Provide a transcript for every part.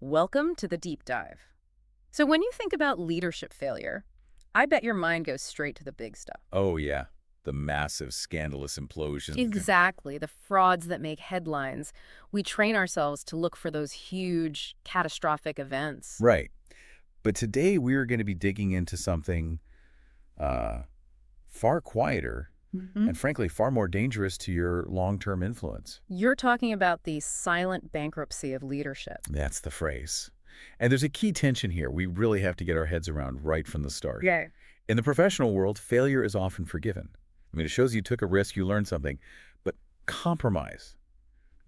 Welcome to the deep dive. So when you think about leadership failure, I bet your mind goes straight to the big stuff. Oh, yeah. The massive, scandalous implosions. Exactly, the frauds that make headlines. We train ourselves to look for those huge, catastrophic events. Right. But today we're going to be digging into something far quieter and, frankly, far more dangerous to your long-term influence. You're talking about the silent bankruptcy of leadership. That's the phrase. And there's a key tension here we really have to get our heads around right from the start. Yeah. In the professional world, failure is often forgiven. I mean, it shows you took a risk, you learned something. But compromise,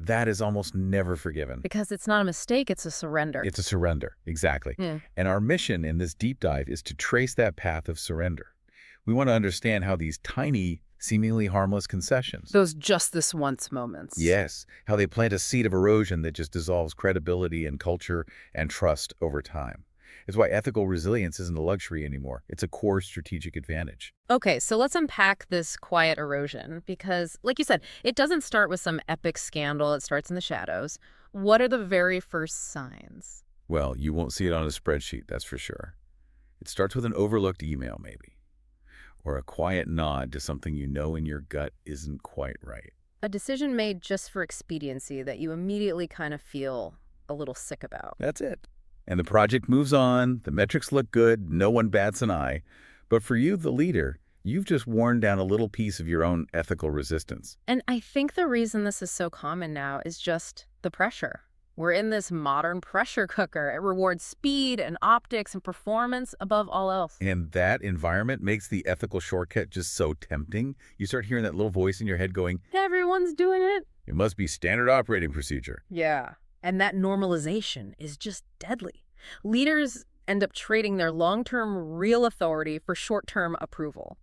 that is almost never forgiven. Because it's not a mistake, it's a surrender. It's a surrender, exactly. Yeah. And our mission in this deep dive is to trace that path of surrender. We want to understand how these tiny, seemingly harmless concessions, Those just this once moments. yes, how they plant a seed of erosion that just dissolves credibility and culture and trust over time. It's why ethical resilience isn't a luxury anymore. It's a core strategic advantage. Okay, so let's unpack this quiet erosion because, like you said, it doesn't start with some epic scandal. It starts in the shadows. What are the very first signs? Well, you won't see it on a spreadsheet, that's for sure. It starts with an overlooked email, maybe, or a quiet nod to something you know in your gut isn't quite right. A decision made just for expediency that you immediately kind of feel a little sick about. That's it. And the project moves on, the metrics look good, no one bats an eye. But for you, the leader, you've just worn down a little piece of your own ethical resistance. And I think the reason this is so common now is just the pressure. We're in this modern pressure cooker. It rewards speed and optics and performance above all else. And that environment makes the ethical shortcut just so tempting. You start hearing that little voice in your head going, Everyone's doing it. it must be standard operating procedure. Yeah. And that normalization is just deadly. Leaders end up trading their long-term real authority for short-term approval.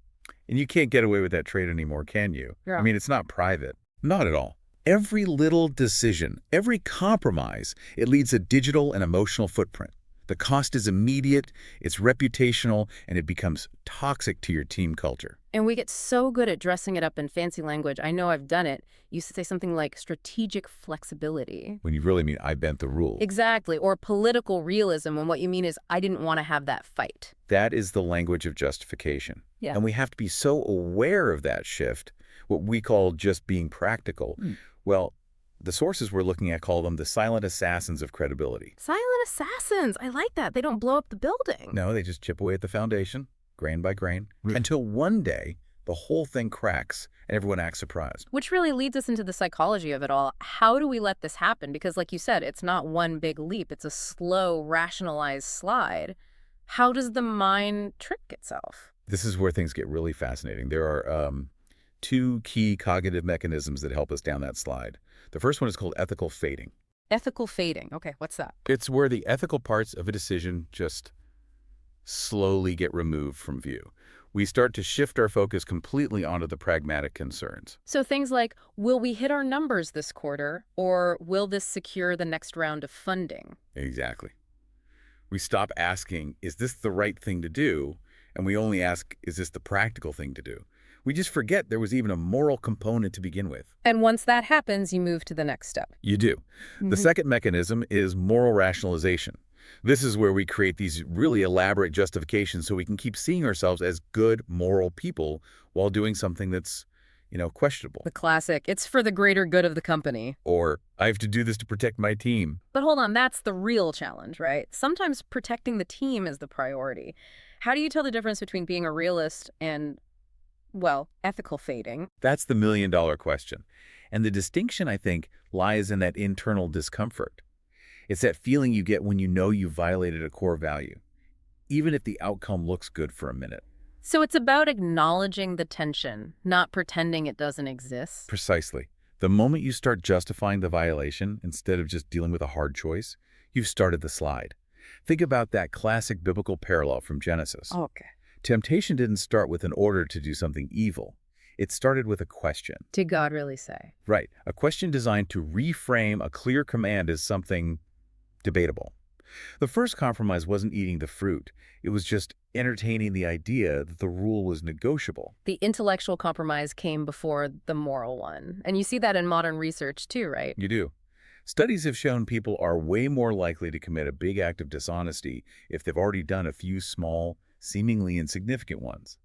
And you can't get away with that trade anymore, can you? Yeah. I mean, it's not private. Not at all. Every little decision, every compromise, it leaves a digital and emotional footprint. The cost is immediate, it's reputational, and it becomes toxic to your team culture. And we get so good at dressing it up in fancy language. I know I've done it. You say something like strategic flexibility. When you really mean, I bent the rules. Exactly. Or political realism when what you mean is, I didn't want to have that fight. That is the language of justification. Yeah. And we have to be so aware of that shift, what we call just being practical. Well, the sources we're looking at call them the silent assassins of credibility. Silent assassins. I like that. They don't blow up the building. No, they just chip away at the foundation, grain by grain, until one day the whole thing cracks and everyone acts surprised. Which really leads us into the psychology of it all. How do we let this happen? Because like you said, it's not one big leap. It's a slow, rationalized slide. How does the mind trick itself? This is where things get really fascinating. There are two key cognitive mechanisms that help us down that slide. The first one is called ethical fading. Ethical fading. Okay, what's that? It's where the ethical parts of a decision just slowly get removed from view. We start to shift our focus completely onto the pragmatic concerns. So things like, will we hit our numbers this quarter, or will this secure the next round of funding? Exactly. We stop asking, is this the right thing to do? And we only ask, is this the practical thing to do? We just forget there was even a moral component to begin with. And once that happens, you move to the next step. You do. The second mechanism is moral rationalization. This is where we create these really elaborate justifications so we can keep seeing ourselves as good, moral people while doing something that's, questionable. The classic, it's for the greater good of the company. Or, I have to do this to protect my team. But hold on, that's the real challenge, right? Sometimes protecting the team is the priority. How do you tell the difference between being a realist and, well, ethical fading? That's the million-dollar question. And the distinction, I think, lies in that internal discomfort. It's that feeling you get when you know you violated a core value, even if the outcome looks good for a minute. So it's about acknowledging the tension, not pretending it doesn't exist. Precisely. The moment you start justifying the violation instead of just dealing with a hard choice, you've started the slide. Think about that classic biblical parallel from Genesis. Okay. Temptation didn't start with an order to do something evil. It started with a question. Did God really say? Right. A question designed to reframe a clear command as something debatable. The first compromise wasn't eating the fruit. It was just entertaining the idea that the rule was negotiable. The intellectual compromise came before the moral one. And you see that in modern research too, right? You do. Studies have shown people are way more likely to commit a big act of dishonesty if they've already done a few small, seemingly insignificant ones.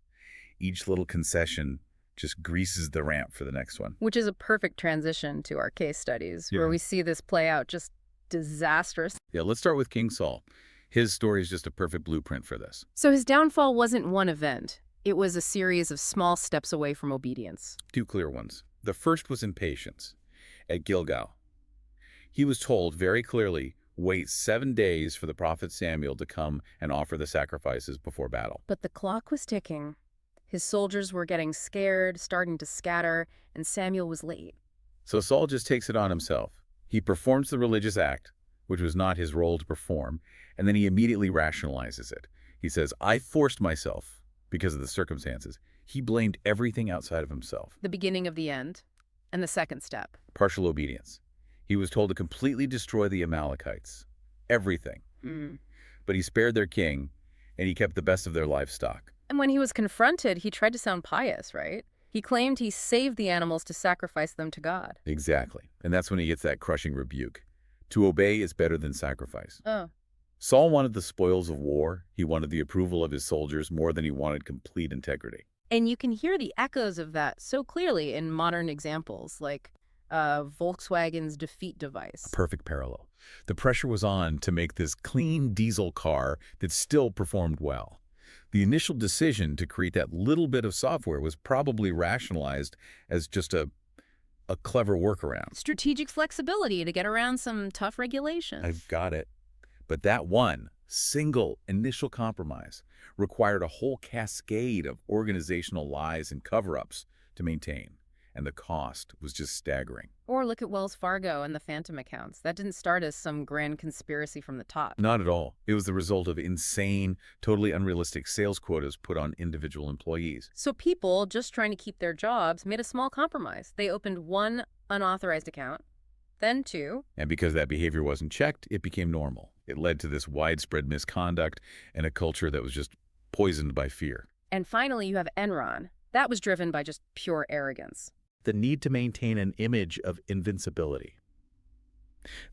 Each little concession just greases the ramp for the next one. Which is a perfect transition to our case studies, where Yeah. we see this play out just disastrous. Yeah, let's start with King Saul. His story is just a perfect blueprint for this. So his downfall wasn't one event. It was a series of small steps away from obedience. Two clear ones. The first was impatience. At Gilgal, he was told very clearly, wait 7 days for the prophet Samuel to come and offer the sacrifices before battle. But the clock was ticking. His soldiers were getting scared, starting to scatter, and Samuel was late. So Saul just takes it on himself. He performs the religious act, which was not his role to perform, and then he immediately rationalizes it. He says, I forced myself because of the circumstances. He blamed everything outside of himself. The beginning of the end. And the second step. Partial obedience. He was told to completely destroy the Amalekites. Everything. But he spared their king, and he kept the best of their livestock. And when he was confronted, he tried to sound pious, right? He claimed he saved the animals to sacrifice them to God. Exactly. And that's when he gets that crushing rebuke. To obey is better than sacrifice. Oh. Saul wanted the spoils of war. He wanted the approval of his soldiers more than he wanted complete integrity. And you can hear the echoes of that so clearly in modern examples, like Volkswagen's defeat device. Perfect parallel. The pressure was on to make this clean diesel car that still performed well. The initial decision to create that little bit of software was probably rationalized as just a clever workaround. Strategic flexibility to get around some tough regulations. I've got it. But that one single initial compromise required a whole cascade of organizational lies and cover-ups to maintain, and the cost was just staggering. Or look at Wells Fargo and the phantom accounts. That didn't start as some grand conspiracy from the top. Not at all. It was the result of insane, totally unrealistic sales quotas put on individual employees. So people, just trying to keep their jobs, made a small compromise. They opened one unauthorized account, then two. And because that behavior wasn't checked, it became normal. It led to this widespread misconduct and a culture that was just poisoned by fear. And finally, you have Enron. That was driven by just pure arrogance. The need to maintain an image of invincibility.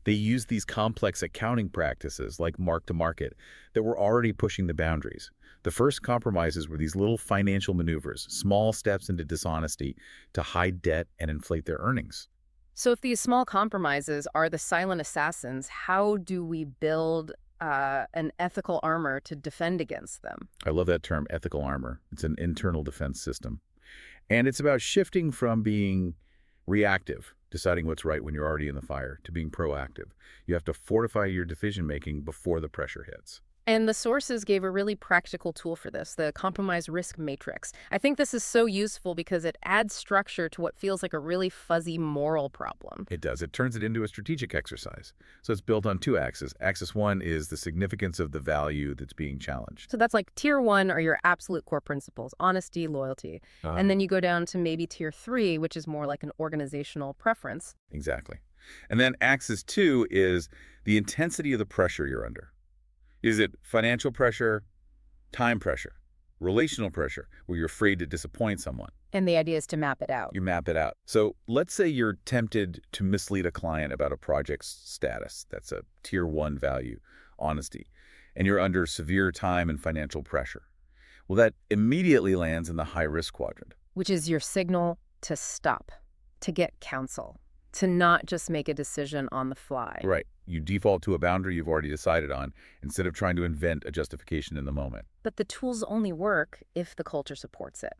They used these complex accounting practices like mark-to-market that were already pushing the boundaries. The first compromises were these little financial maneuvers, small steps into dishonesty to hide debt and inflate their earnings. So if these small compromises are the silent assassins, how do we build an ethical armor to defend against them? I love that term, ethical armor. It's an internal defense system. And it's about shifting from being reactive, deciding what's right when you're already in the fire, to being proactive. You have to fortify your decision-making before the pressure hits. And the sources gave a really practical tool for this, the compromise risk matrix. I think this is so useful because it adds structure to what feels like a really fuzzy moral problem. It does. It turns it into a strategic exercise. So it's built on two axes. Axis one is the significance of the value that's being challenged. So that's like tier one are your absolute core principles, honesty, loyalty. And then you go down to maybe tier three, which is more like an organizational preference. Exactly. And then axis two is the intensity of the pressure you're under. Is it financial pressure, time pressure, relational pressure, where you're afraid to disappoint someone? And the idea is to map it out. You map it out. So let's say you're tempted to mislead a client about a project's status. That's a tier one value, honesty. And you're under severe time and financial pressure. Well, that immediately lands in the high-risk quadrant. Which is your signal to stop, to get counsel, to not just make a decision on the fly. Right. You default to a boundary you've already decided on instead of trying to invent a justification in the moment. But the tools only work if the culture supports it.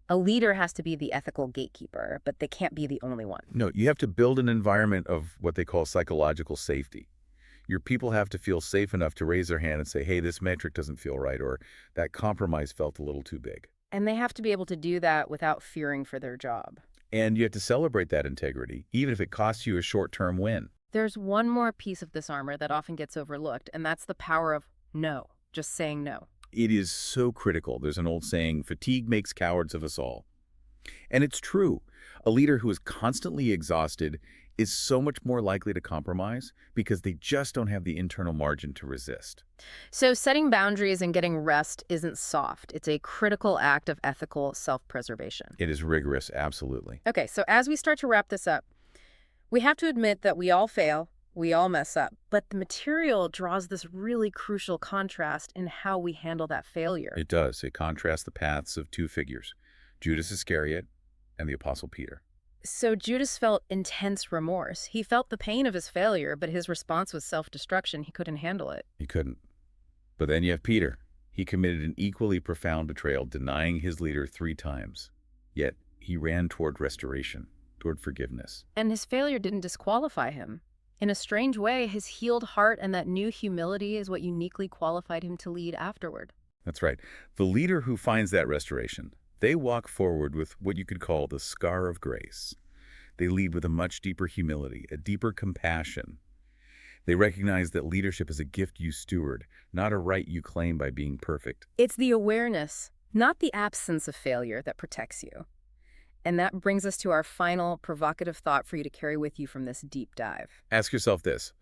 A leader has to be the ethical gatekeeper, but they can't be the only one. No, you have to build an environment of what they call psychological safety. Your people have to feel safe enough to raise their hand and say, hey, this metric doesn't feel right, or that compromise felt a little too big. And they have to be able to do that without fearing for their job. And you have to celebrate that integrity, even if it costs you a short-term win. There's one more piece of this armor that often gets overlooked, and that's the power of no, just saying no. It is so critical. There's an old saying, fatigue makes cowards of us all. And it's true. A leader who is constantly exhausted is so much more likely to compromise because they just don't have the internal margin to resist. So setting boundaries and getting rest isn't soft. It's a critical act of ethical self-preservation. It is rigorous, absolutely. Okay, so as we start to wrap this up, We have to admit that we all fail, we all mess up, but the material draws this really crucial contrast in how we handle that failure. It does. It contrasts the paths of two figures, Judas Iscariot and the Apostle Peter. So Judas felt intense remorse. He felt the pain of his failure, but his response was self-destruction. He couldn't handle it. He couldn't. But then you have Peter. He committed an equally profound betrayal, denying his leader 3 times. Yet he ran toward restoration, toward forgiveness. And his failure didn't disqualify him. In a strange way, his healed heart and that new humility is what uniquely qualified him to lead afterward. That's right. The leader who finds that restoration, they walk forward with what you could call the scar of grace. They lead with a much deeper humility, a deeper compassion. They recognize that leadership is a gift you steward, not a right you claim by being perfect. It's the awareness, not the absence of failure, that protects you. And that brings us to our final provocative thought for you to carry with you from this deep dive. Ask yourself this.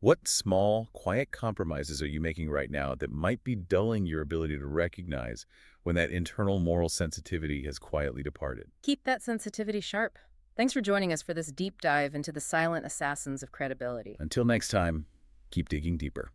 What small, quiet compromises are you making right now that might be dulling your ability to recognize when that internal moral sensitivity has quietly departed? Keep that sensitivity sharp. Thanks for joining us for this deep dive into the silent assassins of credibility. Until next time, keep digging deeper.